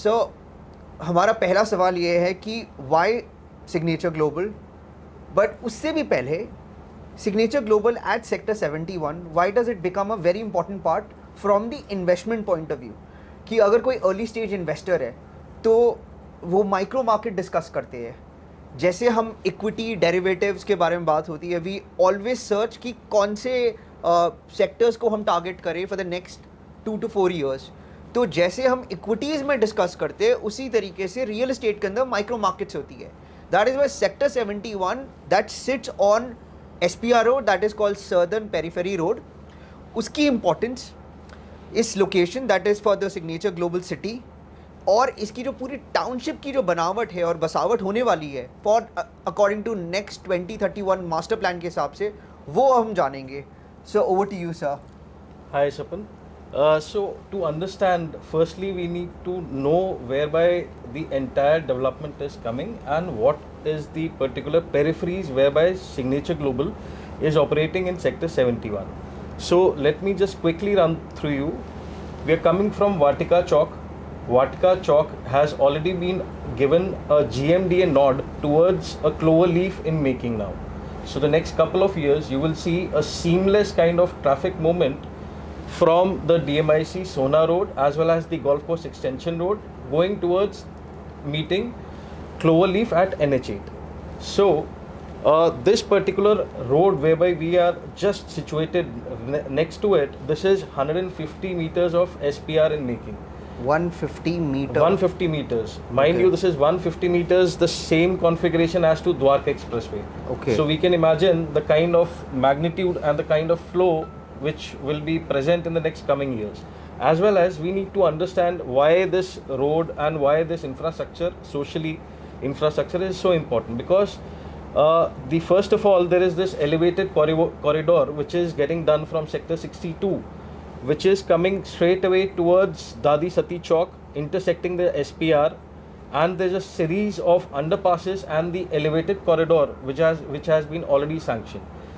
सो हमारा पहला सवाल ये है कि वाई सिग्नेचर ग्लोबल, बट उससे भी पहले signature global at sector 71, why does it become a very important part from the investment point of view? कि अगर कोई अर्ली स्टेज इन्वेस्टर है तो वो माइक्रो मार्केट डिस्कस करते हैं, जैसे हम इक्विटी डेरिवेटिव्स के बारे में बात होती है, वी ऑलवेज सर्च कि कौन से सेक्टर्स को हम टारगेट करें for the next 2 to 4 years. तो जैसे हम इक्विटीज़ में डिस्कस करते हैं उसी तरीके से रियल एस्टेट के अंदर माइक्रो मार्केट्स होती है। That is why sector 71 that sits on SPR road, that is called southern periphery road, उसकी इंपॉर्टेंस, इस location that is for the signature global city, और इसकी जो पूरी टाउनशिप की जो बनावट है और बसावट होने वाली है for according to next 2031 master plan के हिसाब से, वो हम जानेंगे। So over to you sir. Hi, Sapan. So to understand, firstly, we need to know whereby the entire development is coming and what is the particular peripheries whereby Signature Global is operating in Sector 71. So let me just quickly run through you. We are coming from Vatika Chowk. Vatika Chowk has already been given a GMDA nod towards a clover leaf in making now. So the next couple of years, you will see a seamless kind of traffic movement from the DMIC Sona Road as well as the Golf Course Extension Road going towards meeting Cloverleaf at NH8. So this particular road whereby we are just situated next to it, this is 150 meters of SPR in making. 150 meter. 150 meters. Mind Okay. you, this is 150 meters, the same configuration as to Dwarka Expressway. Okay. So we can imagine the kind of magnitude and the kind of flow which will be present in the next coming years. As well as we need to understand why this road and why this infrastructure, socially infrastructure, is so important. Because the first of all, there is this elevated corridor which is getting done from sector 62, which is coming straight away towards Dadi Sati Chowk, intersecting the SPR, and there's a series of underpasses and the elevated corridor which has been already sanctioned.